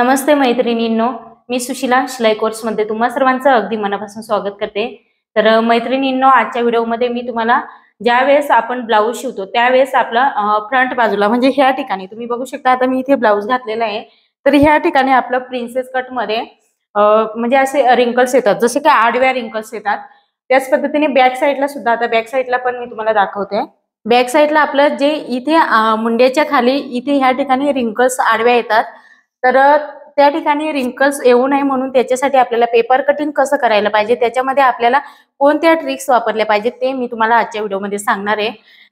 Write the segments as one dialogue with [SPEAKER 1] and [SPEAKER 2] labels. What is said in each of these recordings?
[SPEAKER 1] नमस्ते मैत्रिणींनो, मी सुशिला शिलाई कोर्समध्ये तुम्हा सर्वांचं अगदी मनापासून स्वागत करते। तर मैत्रिणींनो, आजच्या व्हिडिओमध्ये मी तुम्हाला ज्यावेळेस आपण ब्लाऊज शिवतो त्यावेळेस आपला फ्रंट बाजूला म्हणजे ह्या ठिकाणी तुम्ही बघू शकता। आता मी इथे ब्लाऊज घातलेला आहे, तर ह्या ठिकाणी आपलं प्रिन्सेस कट मध्ये म्हणजे असे रिंकल्स येतात, जसे की आडव्या रिंकल्स येतात। त्याच पद्धतीने बॅक साईडला सुद्धा, आता बॅक साईडला पण मी तुम्हाला दाखवते। बॅक साईडला आपलं जे इथे मुंड्याच्या खाली इथे ह्या ठिकाणी रिंकल्स आडव्या येतात, तर त्या ठिकाणी रिंकल्स येऊ नये म्हणून त्याच्यासाठी आपल्याला पेपर कटिंग कसं करायला पाहिजे, त्याच्यामध्ये आपल्याला कोणत्या ट्रिक्स वापरल्या पाहिजेत ते मी तुम्हाला आजच्या व्हिडिओमध्ये सांगणार आहे।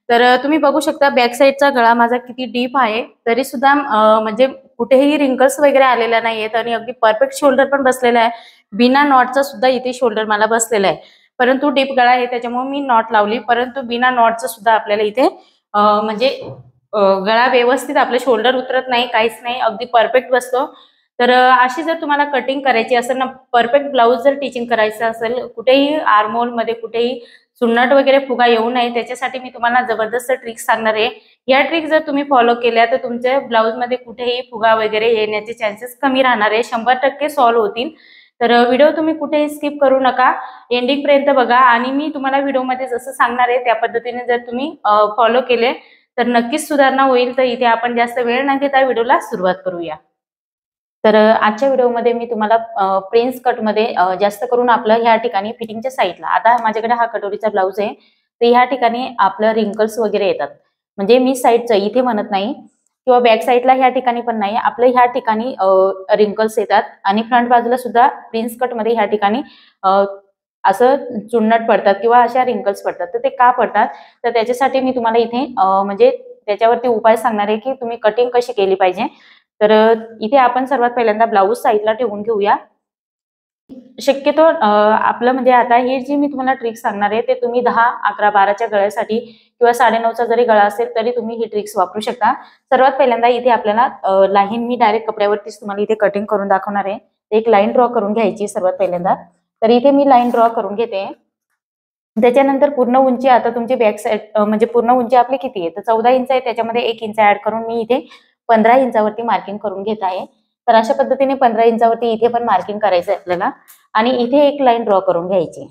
[SPEAKER 1] तर तुम्ही बघू शकता बॅक साईडचा गळा माझा किती डीप आहे, तरी सुद्धा म्हणजे कुठेही रिंकल्स वगैरे आलेला नाहीयेत आणि अगदी परफेक्ट शोल्डर पण बसलेला आहे। बिना नॉटचा सुद्धा इथे शोल्डर मला बसलेला आहे, परंतु डीप गळा आहे त्याच्यामुळे मी नॉट लावली, परंतु बिना नॉटचं सुद्धा आपल्याला इथे म्हणजे गळा व्यवस्थित आपलं शोल्डर उतरत नाही, काहीच नाही, अगदी परफेक्ट बसतो। तर अशी जर तुम्हाला कटिंग करायची असेल ना, परफेक्ट ब्लाऊज जर टिचिंग करायचं असेल, कुठेही आर्महोल मध्ये कुठेही सुन्नट वगैरे फुगा येऊ नये, त्याच्यासाठी मी तुम्हाला जबरदस्त ट्रिक्स सांगणार आहे। या ट्रिक जर तुम्ही फॉलो केल्या तर तुमच्या ब्लाऊज मध्ये कुठेही फुगा वगैरे येण्याचे चान्सेस कमी राहणार आहे, 100% सॉल्व्ह होतील। तर व्हिडिओ तुम्ही कुठेही स्किप करू नका, एंडिंग पर्यंत बघा आणि मी तुम्हाला व्हिडिओमध्ये जसं सांगणार आहे त्या पद्धतीने जर तुम्ही फॉलो केले तर नक्कीच सुधारणा होईल। तर इथे आपण जास्त वेळ न घेता व्हिडिओला सुरुवात करूया। तर आजच्या व्हिडिओमध्ये मी तुम्हाला प्रिन्स कट मध्ये जास्त करून आपलं ह्या ठिकाणी फिटिंगच्या साईडला, आता माझ्याकडे हा कटोरीचा ब्लाऊज आहे, तर ह्या ठिकाणी आपलं रिंकल्स वगैरे येतात, म्हणजे मी साईडचं इथे म्हणत नाही किंवा बॅक साईडला ह्या ठिकाणी पण नाही, आपल्या ह्या ठिकाणी रिंकल्स येतात आणि फ्रंट बाजूला सुद्धा प्रिन्स कट मध्ये ह्या ठिकाणी असं चुन्नट पडतात किंवा अशा रिंकल्स पडतात। तर ते का पडतात, तर त्याच्यासाठी मी तुम्हाला इथे म्हणजे त्याच्यावरती उपाय सांगणार आहे की तुम्ही कटिंग कशी केली पाहिजे। तर इथे आपण सर्वात पहिल्यांदा ब्लाऊज साईडला ठेवून घेऊया। शक्यतो आपलं म्हणजे आता हे जी मी तुम्हाला ट्रिक सांगणार आहे ते तुम्ही 10, 11, 12च्या गळ्यासाठी किंवा 9.5चा जरी गळा असेल तरी तुम्ही ही ट्रिक्स वापरू शकता। सर्वात पहिल्यांदा इथे आपल्याला लाईन मी डायरेक्ट कपड्यावरतीच तुम्हाला इथे कटिंग करून दाखवणार आहे। एक लाईन ड्रॉ करून घ्यायची सर्वात पहिल्यांदा, तर इथे मी लाईन ड्रॉ करून घेते। त्याच्यानंतर पूर्ण उंची, आता तुमची बॅक साईड म्हणजे पूर्ण उंची आपली किती आहे, तर 14 इंच आहे, त्याच्यामध्ये 1 इंच ऍड करून मी इथे 15 इंचावरती मार्किंग करून घेत आहे। तर अशा पद्धतीने 15 इंचावरती इथे पण मार्किंग करायचं आहे आपल्याला आणि इथे एक लाईन ड्रॉ करून घ्यायची।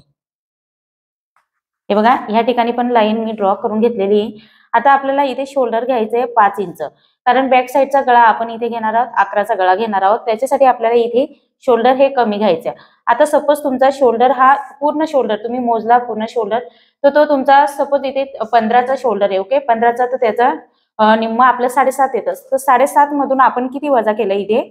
[SPEAKER 1] हे बघा, ह्या ठिकाणी पण लाईन मी ड्रॉ करून घेतलेली आहे। आता आपल्याला इथे शोल्डर घ्यायचे 5 इंच, कारण बॅक साईडचा गळा आपण इथे घेणार आहोत, 11चा गळा घेणार आहोत, त्याच्यासाठी आपल्याला इथे शोल्डर हे कमी घ्यायचे। आता सपोज तुमचा शोल्डर हा पूर्ण शोल्डर तुम्ही मोजला पूर्ण शोल्डर, तर तो तुमचा सपोज इथे 15चा शोल्डर आहे, ओके 15चा, तर त्याचा निम्म आपलं 7.5 येतं, तर 7.5 मधून आपण किती वजा केलं इथे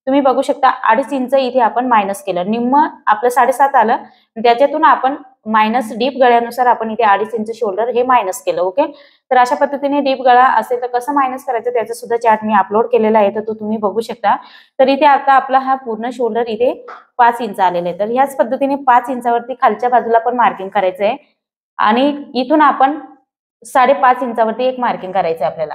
[SPEAKER 1] तुम्ही बघू शकता, 2.5 इंच इथे आपण मायनस केलं, निम्म आपलं 7.5 आलं, त्याच्यातून आपण मायनस डीप गळ्यानुसार आपण इथे 2.5 इंच शोल्डर हे मायनस केलं, ओके। तर अशा पद्धतीने डीप गळा असेल तर कसं मायनस करायचं त्याचा सुद्धा चार्ट मी अपलोड केलेला आहे, तर तो तुम्ही बघू शकता। तर इथे आता आपला हा पूर्ण शोल्डर इथे 5 इंच आलेला आहे, तर ह्याच पद्धतीने 5 इंचावरती खालच्या बाजूला पण मार्किंग करायचं आहे आणि इथून आपण 5.5 इंचावरती एक मार्किंग करायचं आहे आपल्याला।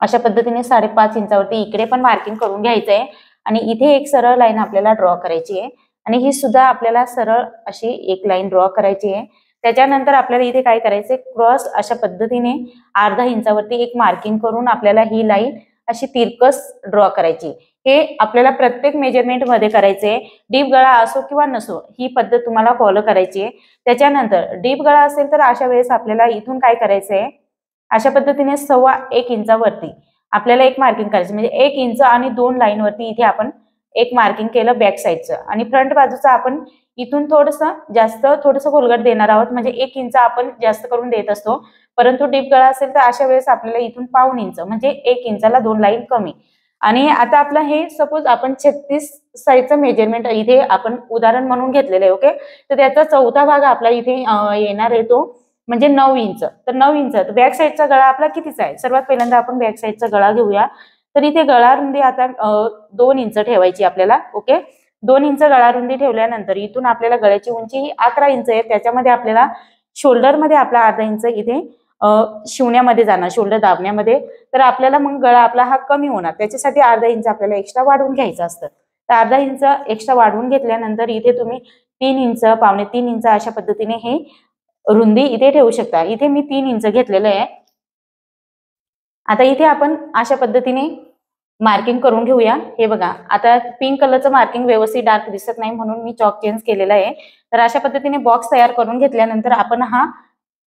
[SPEAKER 1] अशा पद्धतीने 5.5 इंचावरती इकडे पण मार्किंग करून घ्यायचं आहे आणि इथे एक सरळ लाईन आपल्याला ड्रॉ करायची आहे आणि ही सुद्धा आपल्याला सरळ अशी एक लाईन ड्रॉ करायची आहे। त्याच्यानंतर आपल्याला इथे काय करायचंय, क्रॉस अशा पद्धतीने अर्धा इंचावरती एक मार्किंग करून आपल्याला ही लाईन अशी तिरकस ड्रॉ करायची। हे आपल्याला प्रत्येक मेजरमेंट मध्ये करायचे, डीप गळा असो किंवा नसो ही पद्धत तुम्हाला फॉलो करायची आहे। त्याच्यानंतर डीप गळा असेल तर अशा वेळेस आपल्याला इथून काय करायचंय, अशा पद्धतीने 1.25 इंचावरती आपल्याला एक मार्किंग करायचं, म्हणजे 1 इंच आणि 2 लाईन वरती इथे आपण एक मार्किंग केलं बॅक साईडचं आणि फ्रंट बाजूचं आपण इथून थोडंसं खोलगट देणार आहोत, म्हणजे 1 इंच आपण जास्त करून देत असतो, परंतु डीप गळा असेल तर अशा वेळेस आपल्याला इथून 1.25 इंच म्हणजे 1 इंचाला 2 लाईन कमी। आणि आता आपलं हे सपोज आपण 36 साईजचं मेजरमेंट इथे आपण उदाहरण म्हणून घेतलेलं आहे, ओके। तर त्याचा चौथा भाग आपला इथे येणार आहे, तो म्हणजे 9 इंच। तर 9 इंच बॅक साईडचा गळा आपला कितीचा आहे, सर्वात पहिल्यांदा आपण बॅक साईडचा गळा घेऊया। तर इथे गळा रुंदी आता 2 इंच ठेवायची आपल्याला, ओके। 2 इंच गळा रुंदी ठेवल्यानंतर इथून आपल्याला गळ्याची उंची ही 11 इंच आहे, त्याच्यामध्ये आपल्याला शोल्डर मध्ये आपला अर्धा इंच इथे शिवण्यामध्ये जाणार, शोल्डर दाबण्यामध्ये, तर आपल्याला मग गळा आपला हा कमी होणार, त्याच्यासाठी अर्धा इंच आपल्याला एक्स्ट्रा वाढवून घ्यायचं असतं। तर अर्धा इंच एक्स्ट्रा वाढवून घेतल्यानंतर इथे तुम्ही 3 इंच, 2.25 इंच अशा पद्धतीने हे रुंदी इथे ठेवू शकता। इथे मी 3 इंच घेतलेलं आहे। आता इथे आपण अशा पद्धतीने मार्किंग करून घेऊया। हे बघा, आता पिंक कलरचं मार्किंग व्यवस्थित डार्क दिसत नाही म्हणून मी चॉक चेंज केलेला आहे। तर अशा पद्धतीने बॉक्स तयार करून घेतल्यानंतर आपण हा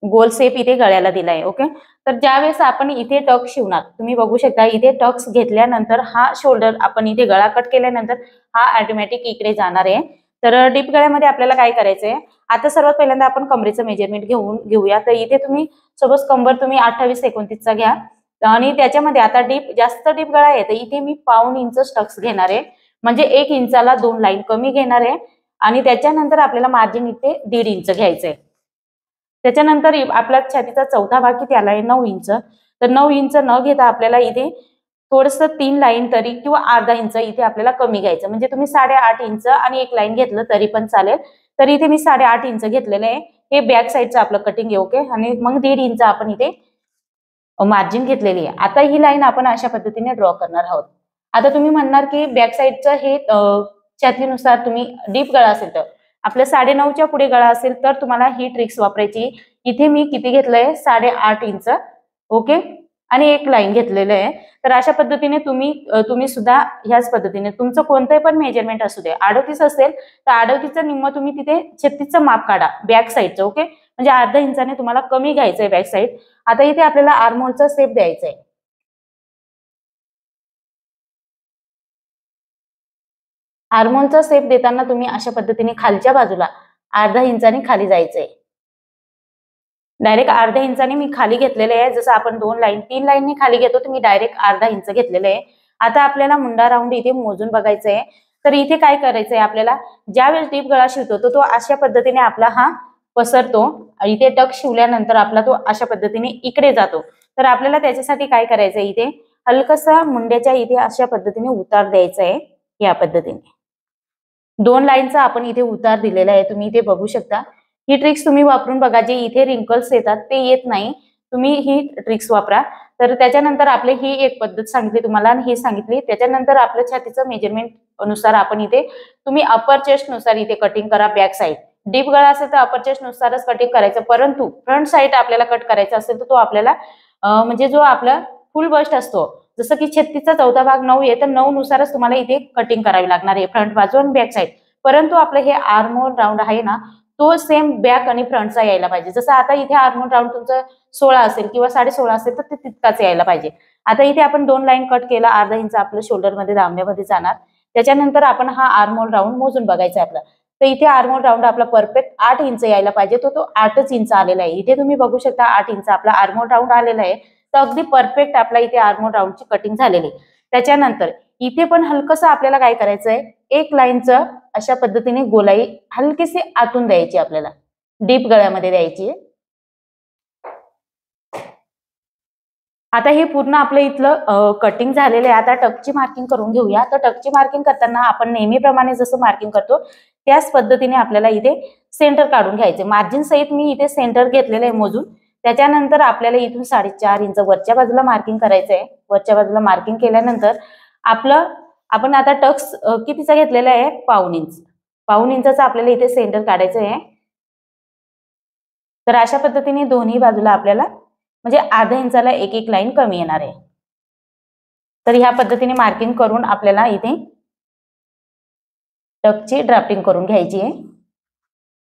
[SPEAKER 1] गोल शेप इथे गळ्याला दिलाय। ओके, तर ज्यावेळेस आपण इथे टक्स शिवणार, तुम्ही बघू शकता इथे टक्स घेतल्यानंतर हा शोल्डर आपण इथे गळा कट केल्यानंतर हा ऑटोमॅटिक इकडे जाणार आहे। तर डीप गळ्यामध्ये आपल्याला काय करायचंय, आता सर्वात पहिल्यांदा आपण कमरेचं मेजरमेंट घेऊया। तर इथे तुम्ही सपोज कंबर तुम्ही 28-29 चा घ्या आणि त्याच्यामध्ये आता जास्त डीप गळा आहे तर इथे मी पाऊण इंच टक्स घेणार आहे, म्हणजे 1 इंचाला 2 लाईन कमी घेणार आहे आणि त्याच्यानंतर आपल्याला मार्जिन इथे 1.5 इंच घ्यायचंय। त्याच्यानंतर आपला छातीचा चौथा भाग किती आलाय 9 इंच, तर 9 इंच न घेता आपल्याला इथे थोडस 3 लाईन तरी किंवा अर्धा इंच इथे आपल्याला कमी घ्यायचं, म्हणजे तुम्ही 8.5 इंच आणि 1 लाईन घेतलं तरी पण चालेल। तर इथे मी 8.5 इंच घेतलेलं आहे, हे बॅक साईडचं आपलं कटिंग आहे। ओके, आणि मग 1.5 इंच आपण इथे मार्जिन घेतलेली आहे। आता ही लाईन आपण अशा पद्धतीने ड्रॉ करणार आहोत। आता तुम्ही म्हणणार की बॅक साईडचं हे छातीनुसार तुम्ही डीप गळा असेल तर आपल्या 9.5च्या पुढे गळा असेल तर तुम्हाला ही ट्रिक्स वापरायची। इथे मी किती घेतलंय 8.5 इंच, ओके, आणि 1 लाईन घेतलेलं आहे। तर अशा पद्धतीने तुम्ही सुद्धा ह्याच पद्धतीने तुमचं कोणतंही पण मेजरमेंट असू दे, 38 असेल तर 38चं निम्म तुम्ही तिथे 36चं माप काढा बॅक साईडचं। ओके, म्हणजे अर्धा इंचाने तुम्हाला कमी घ्यायचंय बॅक साईड। आता इथे आपल्याला आर्महोलचा शेप द्यायचा आहे। आर्महोलचा शेप देताना तुम्ही अशा पद्धतीने खालच्या बाजूला अर्धा इंचाने खाली जायचंय। डायरेक्ट अर्ध्या इंचाने मी खाली घेतलेले आहे, जसं आपण 3 लाईननी खाली घेतो तर मी डायरेक्ट अर्धा इंच घेतलेले आहे। आता आपल्याला मुंडा राऊंड इथे मोजून बघायचं आहे। तर इथे काय करायचंय आपल्याला, ज्यावेळेस डीप गळा शिवतो तो अशा पद्धतीने आपला हा पसरतो, इथे टक शिवल्यानंतर आपला तो अशा पद्धतीने इकडे जातो। तर आपल्याला त्याच्यासाठी काय करायचंय, इथे हलकसा मुंड्याच्या इथे अशा पद्धतीने उतार द्यायचा आहे। या पद्धतीने 2 लाईनचा आपण इथे उतार दिलेला आहे, तुम्ही इथे बघू शकता। ही ट्रिक्स तुम्ही वापरून बघा, जे इथे रिंकल्स येतात ते येत नाही, तुम्ही ही ट्रिक्स वापरा। तर त्याच्यानंतर आपली ही एक पद्धत सांगितली तुम्हाला आणि ही सांगितली, त्याच्यानंतर आपल्या छातीचं मेजरमेंट अनुसार आपण इथे तुम्ही अपर चेस्ट नुसार इथे कटिंग करा बॅक साईड। डीप गळा असेल तर अपर चेस्ट नुसारच कटिंग करायचं, परंतु फ्रंट साईड आपल्याला कट करायचा असेल तर तो आपल्याला म्हणजे जो आपला फुल बस्ट असतो, जसं की 36चा चौथा भाग 9 आहे तर 9 नुसारच तुम्हाला इथे कटिंग करावी लागणार आहे फ्रंट बाजू आणि बॅक साईड। परंतु आपलं हे आर्महोल राऊंड आहे ना, तो सेम बॅक आणि फ्रंटचा यायला पाहिजे। जसं आता इथे आर्महोल राऊंड तुमचं 16 असेल किंवा 16.5 असेल तर ते तितकाच यायला पाहिजे। आता इथे आपण 2 लाईन कट केला, अर्धा इंच आपलं शोल्डर मध्ये दांड्यामध्ये जाणार। त्याच्यानंतर आपण हा आर्महोल राऊंड मोजून बघायचा आपला। तर इथे आर्महोल राऊंड आपला परफेक्ट 8 इंच यायला पाहिजे, तो 8च इंच आलेला आहे। इथे तुम्ही बघू शकता 8 इंच आपला आर्महोल राऊंड आलेला आहे। तर अगदी परफेक्ट आपला इथे आर्महोल राऊंडची कटिंग झालेली। त्याच्यानंतर इथे पण हलकसं आपल्याला काय करायचंय, 1 लाईनचं अशा पद्धतीने गोलाई हलकीशी आतून द्यायची, आपल्याला डीप गळ्यामध्ये द्यायची। आता हे पूर्ण आपलं इथलं कटिंग झालेलं आहे। आता टकची मार्किंग करून घेऊया। तर टकची मार्किंग करताना आपण नेहमीप्रमाणे जसं मार्किंग करतो त्याच पद्धतीने आपल्याला इथे सेंटर काढून घ्यायचे। मार्जिन सहित मी इथे सेंटर घेतलेलं आहे मोजून। त्याच्यानंतर आपल्याला इथून 4.5 इंच वरच्या बाजूला मार्किंग करायचं आहे। वरच्या बाजूला मार्किंग केल्यानंतर आपण आता टक्स कितीचा घेतलेला आहे, पाऊण इंच। पाऊण इंचाचा आपल्याला इथे सेंटर काढायचं आहे। तर अशा पद्धतीने दोन्ही बाजूला आपल्याला म्हणजे अर्धा इंचाला 1 लाईन कमी येणार आहे। तर ह्या पद्धतीने मार्किंग करून आपल्याला इथे टकची ड्राफ्टिंग करून घ्यायची आहे।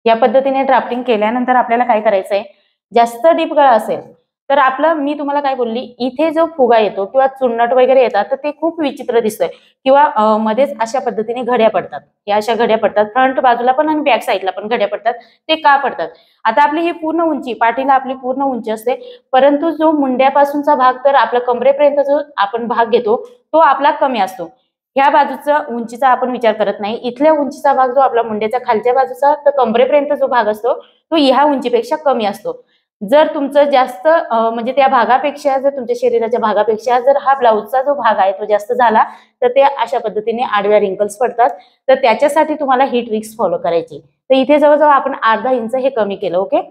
[SPEAKER 1] या पद्धतीने ड्राफ्टिंग केल्यानंतर आपल्याला काय करायचंय, जास्त डीप गळा असेल तर आपलं मी तुम्हाला काय बोलली, इथे जो फुगा येतो किंवा चुन्नट वगैरे येतात तर ते खूप विचित्र दिसतंय किंवा मध्येच अशा पद्धतीने घड्या पडतात। या अशा घड्या पडतात फ्रंट बाजूला पण आणि बॅक साईडला पण घड्या पडतात। ते का पडतात, आता आपली ही पूर्ण उंची पाठीला आपली पूर्ण उंची असते, परंतु जो मुंड्यापासूनचा भाग तर आपला कमरेपर्यंत जो आपण भाग घेतो तो आपला कमी असतो। ह्या बाजूचा उंचीचा आपण विचार करत नाही, इथल्या उंचीचा भाग जो आपला मुंड्याच्या खालच्या बाजूचा तर कमरेपर्यंत जो भाग असतो तो ह्या उंचीपेक्षा कमी असतो। जर तुमचं जास्त म्हणजे त्या भागापेक्षा, जर तुमच्या शरीराच्या भागापेक्षा जर हा ब्लाऊजचा जो भाग आहे तो जास्त झाला तर ते अशा पद्धतीने आडव्या रिंकल्स पडतात। तर त्याच्यासाठी तुम्हाला ही ट्रिक्स फॉलो करायची। तर इथे जवळजवळ आपण अर्धा इंच हे कमी केलं। ओके,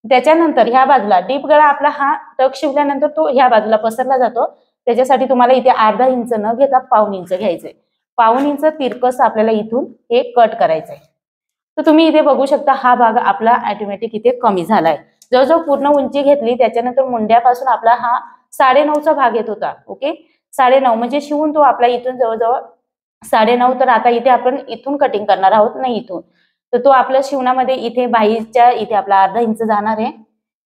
[SPEAKER 1] त्याच्यानंतर ह्या बाजूला डीप गळा आपला हा टक शिवल्यानंतर तो ह्या बाजूला पसरला जातो। त्याच्यासाठी तुम्हाला इथे अर्धा इंच न घेता पाऊण इंच घ्यायचंय। पाऊण इंच तिरकस आपल्याला इथून हे कट करायचंय। तर तुम्ही इथे बघू शकता हा भाग आपला ऑटोमॅटिक इथे कमी झालाय। जवळजवळ पूर्ण उंची घेतली, त्याच्यानंतर मुंड्यापासून आपला हा 9.5चा भाग येत होता। ओके, 9.5 म्हणजे शिवून तो आपला इथून जवळजवळ 9.5, तर आता इथे आपण इथून कटिंग करणार आहोत, नाही इथून. तर तो आपल्या शिवणामध्ये इथे बाहीच्या इथे आपला अर्धा इंच जाणार आहे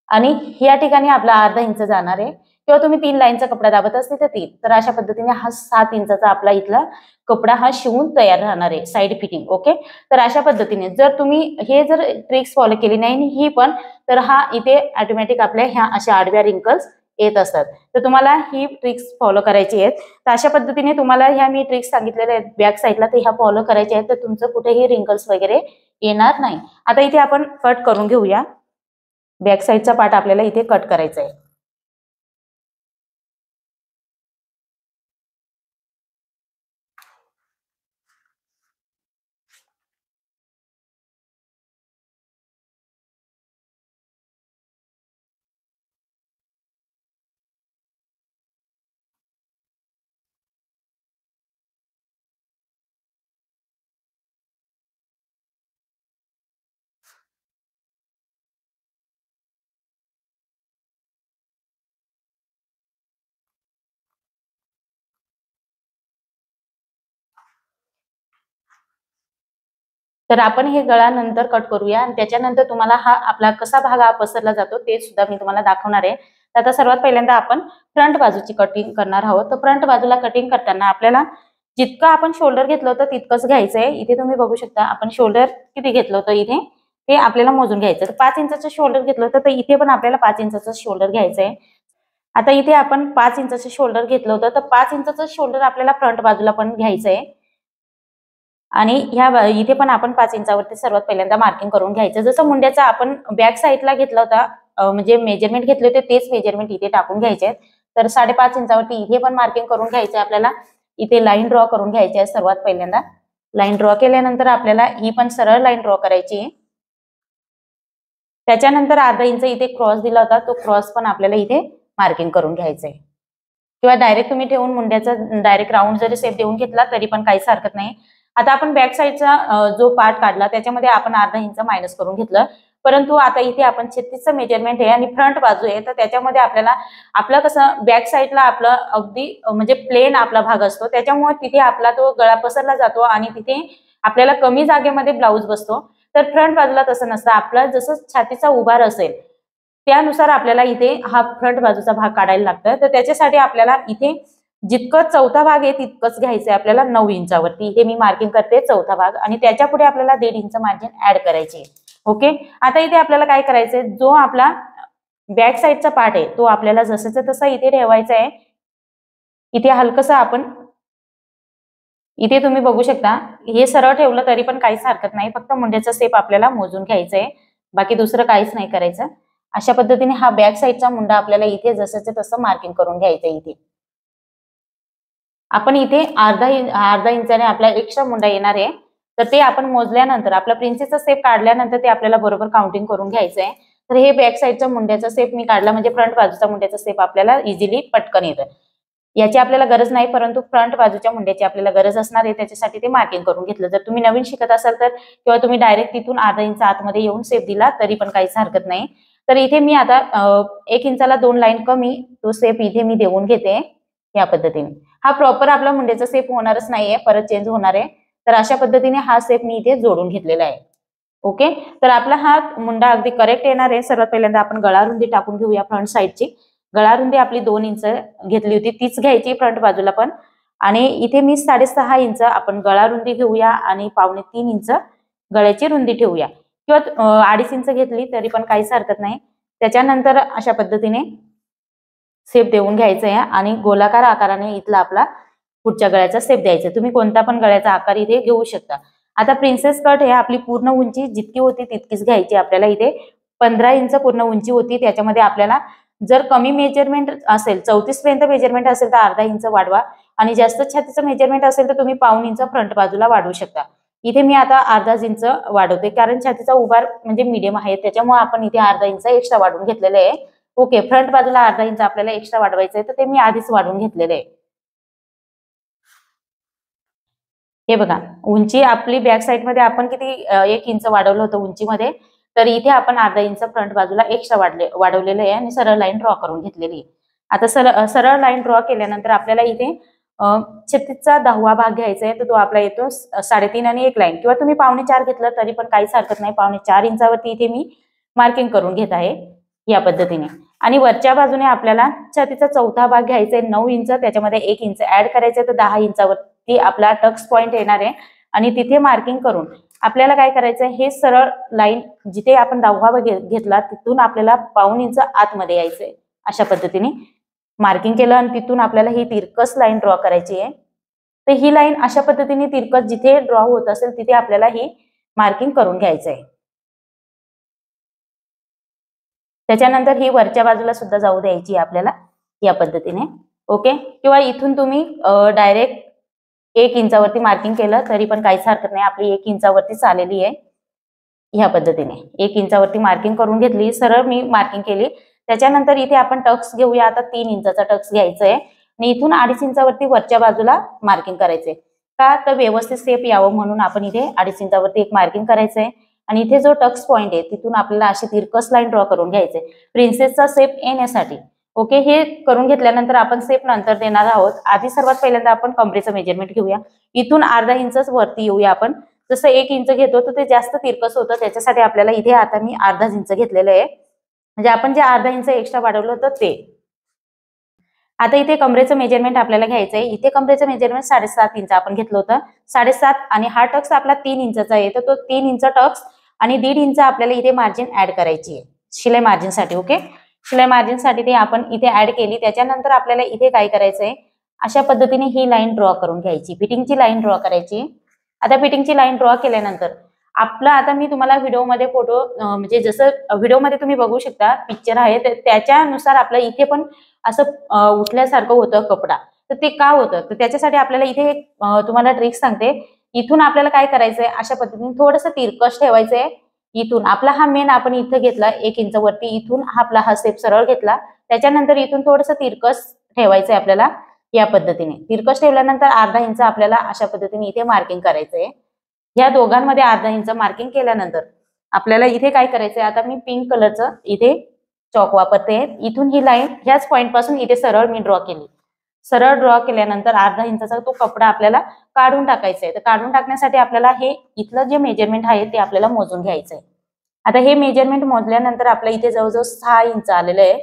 [SPEAKER 1] आणि या ठिकाणी आपला अर्धा इंच जाणार आहे, किंवा तुम्ही 3 लाईनचा कपडा दाबत असते तर 3. तर अशा पद्धतीने हा 7 इंचाचा आपला इथला कपडा हा शिवून तयार राहणार आहे, साईड फिटिंग. ओके, तर अशा पद्धतीने जर तुम्ही हे जर ट्रिक्स फॉलो केली नाही ही पण, तर हा इथे ऑटोमॅटिक आपल्या ह्या अशा आडव्या रिंकल्स येत असतात. तर तुम्हाला ही ट्रिक्स फॉलो करायची आहेत. तर अशा पद्धतीने तुम्हाला ह्या मी ट्रिक्स सांगितलेल्या आहेत बॅक साईडला, तर ह्या फॉलो करायच्या आहेत, तर तुमचं कुठेही रिंकल्स वगैरे येणार नाही. आता इथे आपण कट करून घेऊया. बॅक साईडचा पार्ट आपल्याला इथे कट करायचा आहे. तर आपण हे गळा नंतर कट करूया आणि त्याच्यानंतर तुम्हाला हा आपला कसा भाग हा पसरला जातो ते सुद्धा मी तुम्हाला दाखवणार आहे. तर आता सर्वात पहिल्यांदा आपण फ्रंट बाजूची कटिंग करणार आहोत. तर फ्रंट बाजूला कटिंग करताना आपल्याला जितकं आपण शोल्डर घेतलं होतं तितकंच घ्यायचं आहे. इथे तुम्ही बघू शकता आपण शोल्डर किती घेतलं होतं इथे ते आपल्याला मोजून घ्यायचं. तर 5 इंचाचं शोल्डर घेतलं होतं, तर इथे पण आपल्याला 5 इंचाचं शोल्डर घ्यायचं आहे. आता इथे आपण 5 इंचाचं शोल्डर घेतलं होतं, तर 5 इंचाचं शोल्डर आपल्याला फ्रंट बाजूला पण घ्यायचं आहे. आणि ह्या इथे पण आपण 5 इंचावरती सर्वात पहिल्यांदा मार्किंग करून घ्यायचं. जसं मुंड्याचा आपण बॅक साईडला घेतला होता, म्हणजे मेजरमेंट घेतले होते तेच मेजरमेंट इथे टाकून घ्यायचे. तर 5.5 इंचावरती इथे पण मार्किंग करून घ्यायचे आपल्याला. इथे लाईन ड्रॉ करून घ्यायची आहे सर्वात पहिल्यांदा. लाईन ड्रॉ केल्यानंतर आपल्याला ही पण सरळ लाईन ड्रॉ करायची आहे. त्याच्यानंतर अर्धा इंच इथे क्रॉस दिला होता, तो क्रॉस पण आपल्याला इथे मार्किंग करून घ्यायचंय. किंवा डायरेक्ट तुम्ही ठेवून मुंड्याचा डायरेक्ट राऊंड जरी शेप देऊन घेतला तरी पण काहीच हरकत नाही. आता आपण बॅक साईडचा जो पार्ट काढला त्याच्यामध्ये आपण अर्धा इंच मायनस करून घेतलं, परंतु आता इथे आपण 36चं मेजरमेंट आहे आणि फ्रंट बाजू आहे, तर त्याच्यामध्ये आपल्याला आपलं कसं बॅक साईडला आपलं अगदी म्हणजे प्लेन आपला भाग असतो, त्याच्यामुळे तिथे आपला तो गळा पसरला जातो आणि तिथे आपल्याला कमी जागेमध्ये ब्लाऊज बसतो. तर फ्रंट बाजूला तसं नसतं. आपला जसं छातीचा उभार असेल त्यानुसार आपल्याला इथे हा फ्रंट बाजूचा भाग काढायला लागतं. तर त्याच्यासाठी आपल्याला इथे जितकं चौथा भाग आहे तितकंच घ्यायचंय आपल्याला 9 इंचावरती. इथे मी मार्किंग करते चौथा भाग आणि त्याच्या पुढे आपल्याला 1.5 इंच मार्जिन ऍड करायचे. ओके, आता इथे आपल्याला काय करायचंय, जो आपला बॅक साईडचा पार्ट आहे तो आपल्याला जसंचा तसा इथे ठेवायचा आहे. इथे हलकसं आपण इथे तुम्ही बघू शकता हे सरळ ठेवलं तरी पण काहीच हरकत नाही, फक्त मुंड्याचा शेप आपल्याला मोजून घ्यायचा आहे, बाकी दुसरं काहीच नाही करायचं. अशा पद्धतीने हा बॅक साईडचा मुंडा आपल्याला इथे जसंच तसं मार्किंग करून घ्यायचं. इथे आपण इथे अर्धा इंचाने आपला एक्स्ट्रा मुंडा येणार आहे, तर ते आपण मोजल्यानंतर आपला प्रिन्सेसचा शेप काढल्यानंतर ते आपल्याला बरोबर काउंटिंग करून घ्यायचं आहे. तर हे बॅक साईडचा मुंड्याचा शेप मी काढला म्हणजे फ्रंट बाजूचा मुंड्याचा शेप आपल्याला इझिली पटकन येतं. याची आपल्याला गरज नाही, परंतु फ्रंट बाजूच्या मुंड्याची आपल्याला गरज असणार आहे, त्याच्यासाठी ते मार्किंग करून घेतलं. जर तुम्ही नवीन शिकत असाल तर किंवा तुम्ही डायरेक्ट तिथून अर्धा इंच आतमध्ये येऊन शेप दिला तरी पण काहीच हरकत नाही. तर इथे मी आता 1 इंचाला 2 लाईन कमी तो शेप इथे मी देऊन घेते या पद्धतीने. हा प्रॉपर आपला मुंड्याचा शेप होणारच नाहीये, परत चेंज होणार आहे. तर अशा पद्धतीने हा शेप मी इथे जोडून घेतलेला आहे. ओके, तर आपला हा मुंडा अगदी करेक्ट येणार आहे. सर्वात पहिल्यांदा आपण गळा रुंदी टाकून घेऊया. फ्रंट साईडची गळा रुंदी आपली 2 इंच घेतली होती तीच घ्यायची फ्रंट बाजूला पण, आणि इथे मी 6.5 इंच आपण गळा रुंदी घेऊया आणि 2.25 इंच गळ्याची रुंदी ठेवूया, किंवा 2.5 इंच घेतली तरी पण काहीच हरकत नाही. त्याच्यानंतर अशा पद्धतीने शेप देऊन घ्यायचं आहे आणि गोलाकार आकाराने इथला आपला पुढच्या गळ्याचा शेप द्यायचा. तुम्ही कोणता पण गळ्याचा आकार इथे घेऊ शकता. आता प्रिन्सेस कट हे आपली पूर्ण उंची जितकी होती तितकीच घ्यायची आपल्याला. इथे 15 इंच पूर्ण उंची होती, त्याच्यामध्ये आपल्याला जर कमी मेजरमेंट असेल 34 पर्यंत मेजरमेंट असेल तर अर्धा इंच वाढवा, आणि जास्त छातीचं मेजरमेंट असेल तर तुम्ही 1.25 इंच फ्रंट बाजूला वाढवू शकता. इथे मी आता अर्धा इंच वाढवते कारण छातीचा उभार म्हणजे मीडियम आहे, त्याच्यामुळे आपण इथे अर्धा इंच एक्स्ट्रा वाढवून घेतलेले आहे. ओके, फ्रंट बाजूला अर्धा इंच आपल्याला एक्स्ट्रा वाढवायचं आहे, तर ते मी आधीच वाढवून घेतलेले आहे. हे बघा, उंची आपली बॅक साईड मध्ये आपण किती 1 इंच वाढवलं होतं उंचीमध्ये, तर इथे आपण अर्धा इंच फ्रंट बाजूला एक्स्ट्रा वाढवलेलं आहे आणि सरळ लाईन ड्रॉ करून घेतलेली आहे. आता सरळ लाईन ड्रॉ केल्यानंतर आपल्याला इथे 36चा 10वा भाग घ्यायचा आहे, तर तो आपला येतो 3.5 आणि 1 लाईन, किंवा तुम्ही 4.25 घेतलं तरी पण काहीच हरकत नाही. 4.25 इंचावरती इथे मी मार्किंग करून घेत आहे या पद्धतीने. आणि वरच्या बाजूने आपल्याला छातीचा 4था भाग घ्यायचा आहे 9 इंच, त्याच्यामध्ये 1 इंच ऍड करायचं आहे, तर 10 इंचावरती आपला टक्स पॉइंट येणार आहे. आणि तिथे मार्किंग करून आपल्याला काय करायचं आहे, हे सरळ लाईन जिथे आपण 10वा भाग घेतला तिथून आपल्याला 1.25 इंच आतमध्ये यायचंय. अशा पद्धतीने मार्किंग केलं आणि तिथून आपल्याला ही तिरकस लाईन ड्रॉ करायची आहे. तर ही लाईन अशा पद्धतीने तिरकस जिथे ड्रॉ होत असेल तिथे आपल्याला ही मार्किंग करून घ्यायचं आहे. त्याच्यानंतर ही वरच्या बाजूला सुद्धा जाऊ द्यायची आपल्याला या पद्धतीने. ओके, किंवा इथून तुम्ही डायरेक्ट 1 इंचावरती मार्किंग केलं तरी पण काहीच हरकत नाही. आपली 1 इंचावरती आलेली आहे. ह्या पद्धतीने 1 इंचावरती मार्किंग करून घेतली, सरळ मी मार्किंग केली. त्याच्यानंतर इथे आपण टक्स घेऊया. आता 3 इंचाचा टक्स घ्यायचा आहे आणि इथून 2.5 इंचावरती वरच्या बाजूला मार्किंग करायचंय. का तर व्यवस्थित शेप यावं म्हणून आपण इथे 2.5 इंचावरती एक मार्किंग करायचंय. आणि इथे जो टक्स पॉइंट आहे तिथून आपल्याला अशी तिरकस लाईन ड्रॉ करून घ्यायचंय प्रिन्सेसचा शेप येण्यासाठी. ओके, हे करून घेतल्यानंतर आपण शेप नंतर देणार आहोत. आधी सर्वात पहिल्यांदा आपण कमरेचं मेजरमेंट घेऊया. इथून 1/2 इंच वरती येऊया आपण. जसं 1 इंच घेतो तर ते जास्त तिरकस होतं, त्याच्यासाठी आपल्याला इथे आता मी 1/2 इंच घेतलेलं आहे. म्हणजे आपण जे 1/2 इंच एक्स्ट्रा वाढवलं होतं ते. आता इथे कमरेचं मेजरमेंट आपल्याला घ्यायचं आहे. इथे कमरेचं मेजरमेंट 7.5 इंच आपण घेतलं होतं. 7.5 आणि हा टक्स आपला 3 इंचाचा आहे, तर तो 3 इंच टक्स आणि 1.5 इंच आपल्याला इथे मार्जिन ऍड करायची आहे शिलाई मार्जिनसाठी. ओके, शिलाई मार्जिनसाठी ते आपण इथे ऍड केली. त्याच्यानंतर आपल्याला इथे काय करायचंय, अशा पद्धतीने ही लाईन ड्रॉ करून घ्यायची, फिटिंगची लाईन ड्रॉ करायची. आता फिटिंगची लाईन ड्रॉ केल्यानंतर आपला आता मी तुम्हाला व्हिडिओमध्ये फोटो म्हणजे जसं व्हिडिओमध्ये तुम्ही बघू शकता पिक्चर आहे, तर त्याच्यानुसार आपलं इथे पण असं उठल्यासारखं होतं कपडा. तर ते का होतं, तर त्याच्यासाठी आपल्याला इथे तुम्हाला ट्रिक सांगते. इथून आपल्याला काय करायचंय, अशा पद्धतीने थोडंसं तिरकस ठेवायचंय. इथून आपला हा मेन आपण इथं घेतला 1 इंच वरती, इथून आपला हा शेप सरळ घेतला. त्याच्यानंतर इथून थोडंसं तिरकस ठेवायचंय आपल्याला या पद्धतीने. तिरकस ठेवल्यानंतर 1/2 इंच आपल्याला अशा पद्धतीने इथे मार्किंग करायचंय. या दोघांमध्ये 1/2 इंच मार्किंग केल्यानंतर आपल्याला इथे काय करायचंय, आता मी पिंक कलरचं इथे चॉक वापरते. इथून ही लाईन ह्याच पॉइंट पासून इथे सरळ मी ड्रॉ केली. सरळ ड्रॉ केल्यानंतर 1/2 इंचाचा तो कपडा आपल्याला काढून टाकायचा आहे. तर काढून टाकण्यासाठी आपल्याला हे इथलं जे मेजरमेंट आहे ते आपल्याला मोजून घ्यायचंय. आता हे मेजरमेंट मोजल्यानंतर आपल्या इथे जवळजवळ 6 इंच आलेलं आहे.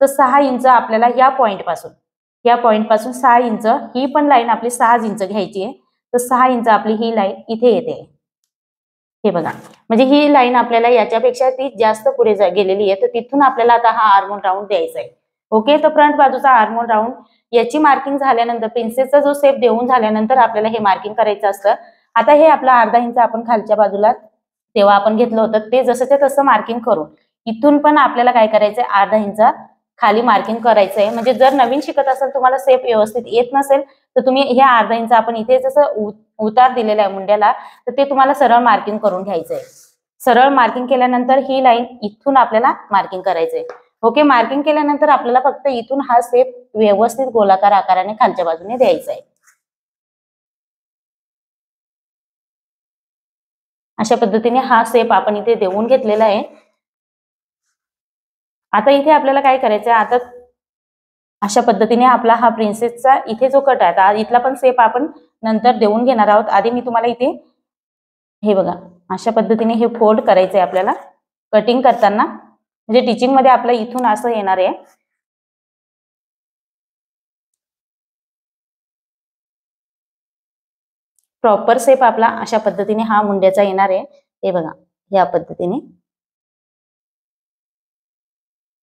[SPEAKER 1] तर 6 इंच आपल्याला या पॉइंट पासून 6 इंच ही पण लाईन आपली 6 इंच घ्यायची आहे. तर 6 इंच आपली ही लाईन इथे येते. हे बघा, म्हणजे ही लाईन आपल्याला याच्यापेक्षा ती जास्त पुढे गेलेली आहे. तर तिथून आपल्याला आता हा आर्मोल राऊंड द्यायचा आहे. ओके, तर फ्रंट बाजूचा आर्मोल राऊंड याची मार्किंग झाल्यानंतर प्रिन्सेसचा जो शेप देऊन झाल्यानंतर आपल्याला हे मार्किंग करायचं असतं. आता हे आपलं 1/2 इंच आपण खालच्या बाजूला तेव्हा आपण घेतलं होतं ते जसंच्या तसं मार्किंग करून इथून पण आपल्याला काय करायचंय, 1/2 इंच खाली मार्किंग करायचंय. म्हणजे जर नवीन शिकत असेल, तुम्हाला शेप व्यवस्थित येत नसेल, तर तुम्ही हे 1/2 इंच आपण इथे जसं उतार दिलेला आहे मुंड्याला, तर ते तुम्हाला सरळ मार्किंग करून घ्यायचंय. सरळ मार्किंग केल्यानंतर ही लाईन इथून आपल्याला मार्किंग करायचंय. ओके, मार्किंग केल्यानंतर आपल्याला फक्त इथून हा शेप व्यवस्थित गोलाकार आकाराने खालच्या बाजूने द्यायचा आहे. अशा पद्धतीने हा शेप आपण इथे देऊन घेतलेला आहे. आता इथे आपल्याला काय करायचंय, आता अशा पद्धतीने आपला हा प्रिन्सेसचा इथे जो कट आहे, इथला पण शेप आपण नंतर देऊन घेणार आहोत. आधी मी तुम्हाला इथे हे बघा अशा पद्धतीने हे फोल्ड करायचंय आपल्याला कटिंग करताना. म्हणजे टिचिंग मध्ये आपलं इथून असं येणार आहे. प्रॉपर शेप आपला अशा पद्धतीने हा मुंड्याचा येणार आहे. हे बघा, या पद्धतीने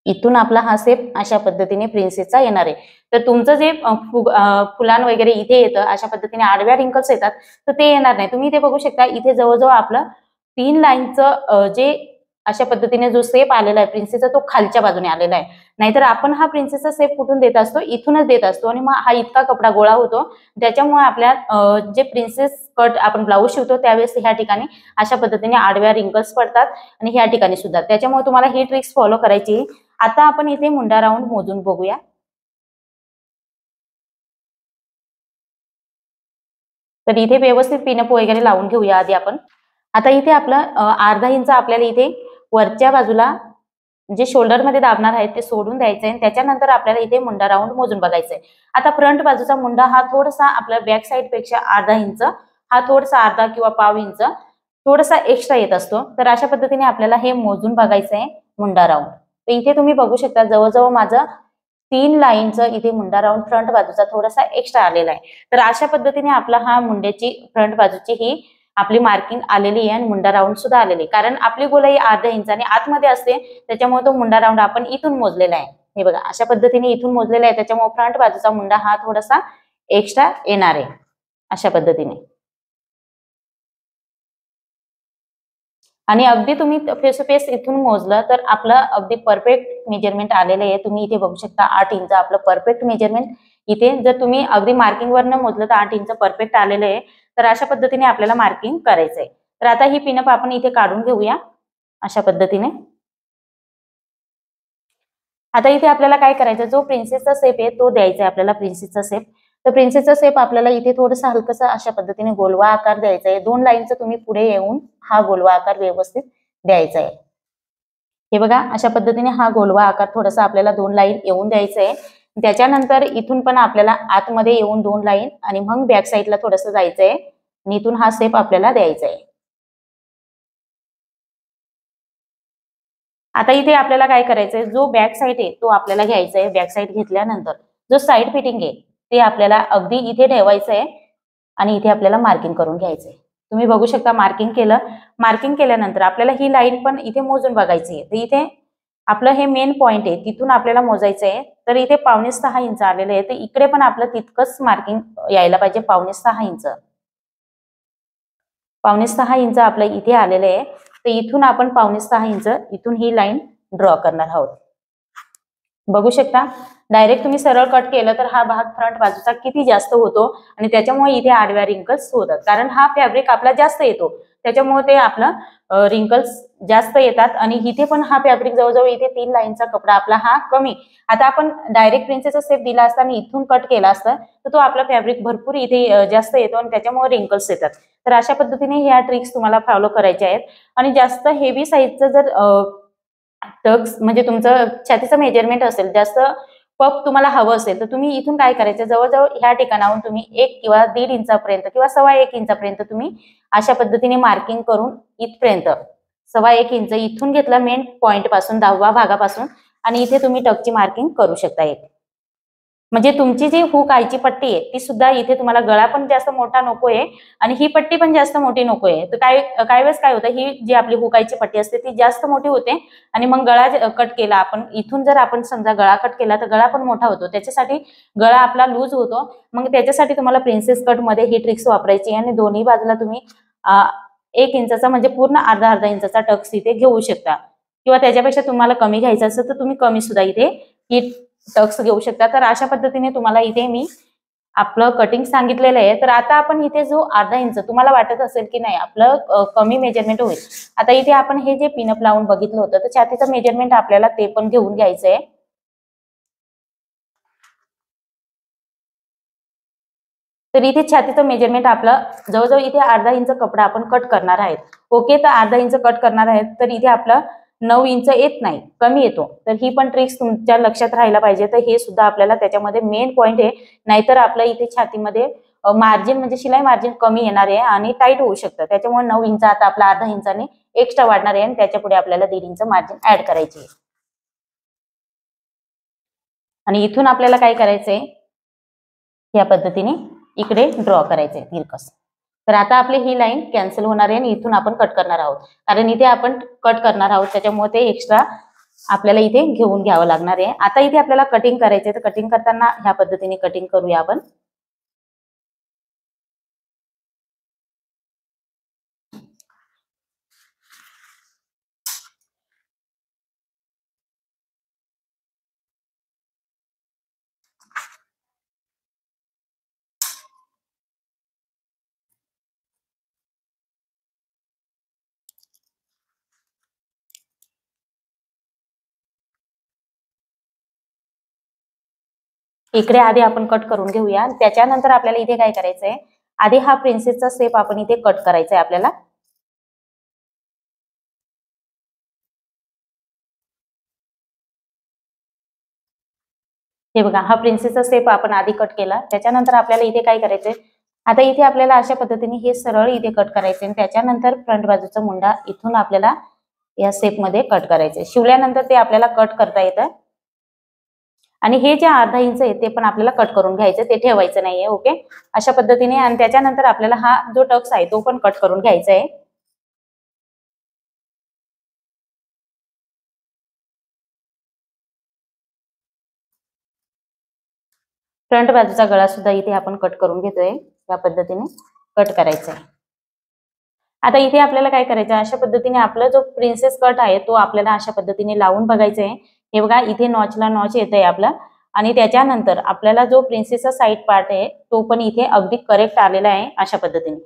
[SPEAKER 1] इथून आपला हा शेप अशा पद्धतीने प्रिन्सेसचा येणार आहे. तर तुमचं जे फुलान वगैरे इथे येतं अशा पद्धतीने आडव्या रिंकल्स येतात, तर ते येणार नाही. तुम्ही इथे बघू शकता, इथे जवळजवळ आपलं 3 लाईनचं जे अशा पद्धतीने जो शेप आलेला आहे प्रिन्सेसचा, तो खालच्या बाजूने आलेला आहे. नाहीतर आपण हा प्रिन्सेसचा शेप कुठून देत असतो, इथूनच देत असतो. आणि मग हा इतका कपडा गोळा होतो. त्याच्यामुळे आपल्या जे प्रिन्सेस कट आपण ब्लाऊज शिवतो त्यावेळेस ह्या ठिकाणी अशा पद्धतीने आडव्या रिंकल्स पडतात आणि ह्या ठिकाणी सुद्धा. त्याच्यामुळे तुम्हाला ही ट्रिक्स फॉलो करायची. आता आपण इथे मुंडा राऊंड मोजून बघूया. तर इथे व्यवस्थित पिनअप वगैरे लावून घेऊया आधी आपण. आता इथे आपलं 1/2 इंच आपल्याला इथे वरच्या बाजूला जे शोल्डर मध्ये दाबणार आहे ते सोडून द्यायचंय आणि त्याच्यानंतर आपल्याला इथे मुंडा राऊंड मोजून बघायचंय. आता फ्रंट बाजूचा मुंडा हा थोडासा आपल्या बॅक साइड पेक्षा अर्धा इंच, हा थोडासा अर्धा किंवा पाव इंच थोडासा एक्स्ट्रा येत असतो. तर अशा पद्धतीने आपल्याला हे मोजून बघायचंय मुंडा राऊंड. तर इथे तुम्ही बघू शकता जवळजवळ माझं 3 लाईनचं इथे मुंडा राऊंड फ्रंट बाजूचा थोडासा एक्स्ट्रा आलेला आहे. तर अशा पद्धतीने आपला हा मुंड्याची फ्रंट बाजूची ही आपली मार्किंग आलेली आहे आणि मुंडा राऊंड सुद्धा आलेली, कारण आपली गोलाई अर्ध्या इंचाने आतमध्ये असते त्याच्यामुळे तो मुंडा राऊंड आपण इथून मोजलेला आहे. हे बघा अशा पद्धतीने इथून मोजलेला आहे, त्याच्यामुळे फ्रंट बाजूचा मुंडा हा थोडासा एक्स्ट्रा येणार आहे अशा पद्धतीने. आणि अगदी तुम्ही फेस टू फेस इथून मोजलं तर आपलं अगदी परफेक्ट मेजरमेंट आलेलं आहे. तुम्ही इथे बघू शकता 8 इंच आपलं परफेक्ट मेजरमेंट. इथे जर तुम्ही अगदी मार्किंग वरनं मोजलं तर 8 इंच परफेक्ट आलेलं आहे. तर अशा पद्धतीने आपल्याला मार्किंग करायचंय. तर आता ही पिनअप आपण इथे काढून घेऊया अशा पद्धतीने. आता इथे आपल्याला काय करायचं, जो प्रिन्सेसचा शेप आहे तो द्यायचा आहे आपल्याला, प्रिन्सेसचा शेप. तर प्रिन्सेसचा शेप आपल्याला इथे थोडंसं हलकसा अशा पद्धतीने गोलवा आकार द्यायचा आहे. 2 लाईनचं तुम्ही पुढे येऊन हा गोलवा आकार व्यवस्थित द्यायचा आहे. हे बघा अशा पद्धतीने हा गोलवा आकार थोडासा आपल्याला 2 लाईन येऊन द्यायचा आहे. त्याच्यानंतर इथून पण आपल्याला आतमध्ये येऊन 2 लाईन आणि मग बॅक साईडला थोडंसं जायचंय आणि इथून हा शेप आपल्याला द्यायचा आहे. आता इथे आपल्याला काय करायचंय, जो बॅक साईड आहे तो आपल्याला घ्यायचा आहे. बॅक साईड घेतल्यानंतर जो साईड फिटिंग आहे ते आपल्याला अगदी इथे ठेवायचं आहे आणि इथे आपल्याला मार्किंग करून घ्यायचंय. तुम्ही बघू शकता मार्किंग केलं. मार्किंग केल्यानंतर आपल्याला ही लाईन पण इथे मोजून बघायची आहे. तर इथे आपलं हे मेन पॉइंट आहे तिथून आपल्याला मोजायचं आहे. तर इथे 5.6 इंच आलेलं आहे, तर इकडे पण आपलं तितकंच मार्किंग यायला पाहिजे. 5.6 इंच, 5.6 इंच आपलं इथे आलेलं आहे. तर इथून आपण 5.6 इंच इथून ही लाईन ड्रॉ करणार आहोत. बघू शकता डायरेक्ट तुम्ही सरळ कट केलं तर हा भाग फ्रंट बाजूचा किती जास्त होतो आणि त्याच्यामुळे इथे आडव्या रिंकल्स होतात, कारण हा फॅब्रिक आपला जास्त येतो त्याच्यामुळे ते आपलं रिंकल्स जास्त येतात. आणि इथे पण हा फॅब्रिक जवळजवळ इथे 3 लाईनचा कपडा आपला हा कमी. आता आपण डायरेक्ट प्रिन्सेसचा शेप दिला असता आणि इथून कट केला असता तर तो आपला फॅब्रिक भरपूर इथे जास्त येतो आणि त्याच्यामुळे रिंकल्स येतात. तर अशा पद्धतीने ह्या ट्रिक्स तुम्हाला फॉलो करायच्या आहेत. आणि जास्त हेवी साईजचं जर टक्स म्हणजे तुमचं छातीचं मेजरमेंट असेल, जास्त पफ तुम्हाला हवं असेल तर तुम्ही इथून काय करायचं, जवळजवळ ह्या ठिकाणाहून तुम्ही 1 किंवा 1.5 इंचापर्यंत किंवा 1.25 इंचापर्यंत तुम्ही अशा पद्धतीने मार्किंग करून इथपर्यंत 1.25 इंच इथून घेतला मेन पॉइंट पासून 10व्या भागापासून आणि इथे तुम्ही टक्सची मार्किंग करू शकता. म्हणजे तुमची जी हुक आयची पट्टी आहे ती सुद्धा इथे तुम्हाला गळा पण जास्त मोठा नकोय आणि ही पट्टी पण जास्त मोठी नकोय. तर काय वेळेस काय होतं, ही जी आपली हुक आयची पट्टी असते ती जास्त मोठी होते आणि मग गळा कट केला आपण इथून, जर आपण समजा गळा कट केला तर गळा पण मोठा होतो, त्याच्यासाठी गळा आपला लूज होतो. मग त्याच्यासाठी तुम्हाला प्रिन्सेस कट मध्ये ही ट्रिक्स वापरायची आणि दोन्ही बाजूला तुम्ही 1 इंचाचा म्हणजे पूर्ण अर्धा इंचाचा टक्स इथे घेऊ शकता किंवा त्याच्यापेक्षा तुम्हाला कमी घ्यायचं असेल तर तुम्ही कमी सुद्धा इथे ही टक्स घेऊ शकता. तर अशा पद्धतीने तुम्हाला इथे मी आपलं कटिंग सांगितलेलं आहे. तर आता आपण इथे जो अर्धा इंच तुम्हाला वाटत असेल की नाही आपलं कमी मेजरमेंट होईल, आता इथे आपण हे जे पिनअप लावून बघितलं होतं तर छातीचं मेजरमेंट आपल्याला ते पण घेऊन घ्यायचंय. तर इथे छातीचं मेजरमेंट आपलं जवळजवळ इथे अर्धा इंच कपडा आपण कट करणार आहेत. ओके, तर अर्धा इंच कट करणार आहेत तर इथे आपलं 9 इंच येत नाही, कमी येतो. तर ही पण ट्रिक्स तुमच्या लक्षात राहायला पाहिजे. तर हे सुद्धा आपल्याला त्याच्यामध्ये मेन पॉइंट आहे, नाहीतर आपल्या इथे छातीमध्ये मार्जिन म्हणजे शिलाई मार्जिन कमी येणार आहे आणि टाईट होऊ शकतं. त्याच्यामुळे 9 इंच आता आपला अर्धा इंचाने एक्स्ट्रा वाढणार आहे आणि त्याच्या पुढे आपल्याला 1.5 इंच मार्जिन ऍड करायची आहे. आणि इथून आपल्याला काय करायचंय, या पद्धतीने इकडे ड्रॉ करायचंय तिरकस. तर आता आपली ही लाईन कॅन्सल होणार आहे आणि इथून आपण कट करणार आहोत, कारण इथे आपण कट करणार आहोत त्याच्यामुळे ते एक्स्ट्रा आपल्याला इथे घेऊन घ्यावं लागणार आहे. आता इथे आपल्याला कटिंग करायचे, तर कटिंग करताना ह्या पद्धतीने कटिंग करूया आपण. इकडे आधी आपण कट करून घेऊया, त्याच्यानंतर आपल्याला इथे काय करायचंय, आधी हा प्रिन्सेसचा शेप आपण इथे कट करायचा आहे आपल्याला. हे बघा, हा प्रिन्सेसचा शेप आपण आधी कट केला. त्याच्यानंतर आपल्याला इथे काय करायचंय, आता इथे आपल्याला अशा पद्धतीने हे सरळ इथे कट करायचे आणि त्याच्यानंतर फ्रंट बाजूचा मुंडा इथून आपल्याला या शेप मध्ये कट करायचे. शिवल्यानंतर ते आपल्याला कट करता येतं आणि हे जे अर्धा इंच आहे ते पण आपल्याला कट करून घ्यायचं, ते ठेवायचं नाहीये. ओके, अशा पद्धतीने. आणि त्याच्यानंतर आपल्याला हा जो टक्स आहे तो पण कट करून घ्यायचा आहे. फ्रंट बाजूचा गळा सुद्धा इथे आपण कट करून घेतोय, या पद्धतीने कट करायचा आहे. आता इथे आपल्याला काय करायचं, अशा पद्धतीने आपला जो प्रिन्सेस कट आहे तो आपल्याला अशा पद्धतीने लावून बघायचा आहे. हे बघा, इथे नॉचला नॉच येत आहे आपला आणि त्याच्यानंतर आपल्याला जो प्रिन्सेसचा साईड पार्ट आहे तो पण इथे अगदी करेक्ट आलेला आहे अशा पद्धतीने.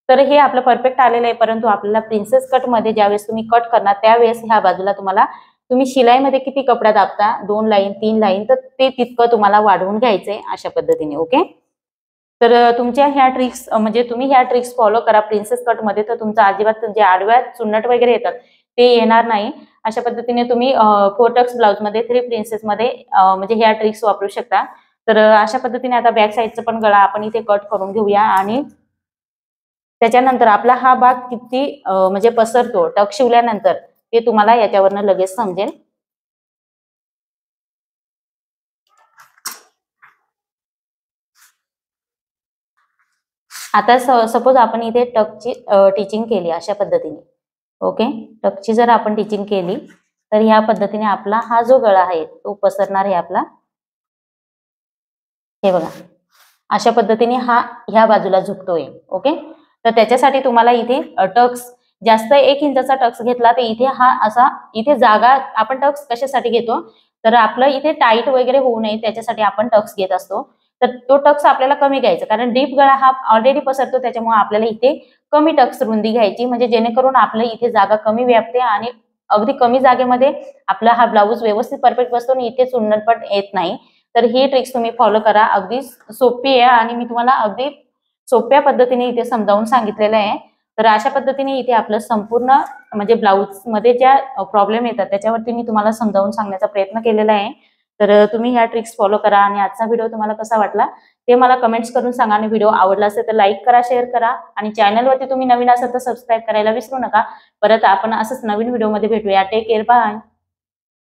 [SPEAKER 1] तर हे आपलं परफेक्ट आलेलं आहे. परंतु आपल्याला प्रिन्सेस कट मध्ये ज्यावेळेस तुम्ही कट करणार त्यावेळेस ह्या बाजूला तुम्ही शिलाईमध्ये किती कपडा दाबता, 2 लाईन 3 लाईन, तर ते तितकं तुम्हाला वाढवून घ्यायचंय अशा पद्धतीने. ओके, तर तुमच्या ह्या ट्रिक्स म्हणजे तुम्ही ह्या ट्रिक्स फॉलो करा प्रिन्सेस कट मध्ये, तर तुमचा अजिबात जे आडव्या चुन्नट वगैरे येतात ते येणार नाही. अशा पद्धतीने तुम्ही 4 टक्स ब्लाउज मध्ये 3 प्रिन्सेस मध्ये म्हणजे ह्या ट्रिक्स वापरू शकता. तर अशा पद्धतीने आता बॅक साईडचा पण गळा आपण इथे कट करून घेऊया आणि त्याच्यानंतर आपला हा भाग किती म्हणजे पसरतो टक शिवल्यानंतर ते तुम्हाला याच्यावरनं लगेच समजेल. आता सपोज आपण इथे टकची टीचिंग केली अशा पद्धतीने. ओके, टकची जर आपण टीचिंग केली तर ह्या पद्धतीने आपला हा जो गळा आहे तो पसरणार आहे आपला. हे बघा, अशा पद्धतीने हा ह्या बाजूला झुकतोय. ओके, तर त्याच्यासाठी तुम्हाला इथे टक्स जास्त 1 इंचाचा टक्स घेतला तर इथे हा असा इथे जागा आपण टक्स कशासाठी घेतो, तर आपलं इथे टाईट वगैरे होऊ नये त्याच्यासाठी आपण टक्स घेत असतो. तर तो टक्स आपल्याला कमी घ्यायचा, कारण डीप गळा हा ऑलरेडी पसरतो त्याच्यामुळे आपल्याला इथे कमी टक्स रुंदी घ्यायची, म्हणजे जेणेकरून आपलं इथे जागा कमी व्यापते आणि अगदी कमी जागेमध्ये आपला हा ब्लाऊज व्यवस्थित परफेक्ट बसतो आणि इथे चुन्नटपट येत नाही. तर ही ट्रिक्स तुम्ही फॉलो करा, अगदी सोपी आहे आणि मी तुम्हाला अगदी सोप्या पद्धतीने इथे समजावून सांगितलेलं आहे. तर अशा पद्धतीने इथे आपलं संपूर्ण म्हणजे ब्लाऊज मध्ये ज्या प्रॉब्लेम येतात त्याच्यावरती मी तुम्हाला समजावून सांगण्याचा प्रयत्न केलेला आहे. तर तुम्ही ह्या ट्रिक्स फॉलो करा आणि आजचा व्हिडिओ तुम्हाला कसा वाटला ते मला कमेंट्स करून सांगा आणि व्हिडिओ आवडला असेल तर लाईक करा, शेअर करा आणि चॅनलवरती तुम्ही नवीन असाल तर सबस्क्राईब करायला विसरू नका. परत आपण असंच नवीन व्हिडिओमध्ये भेटूया. Take care, bye.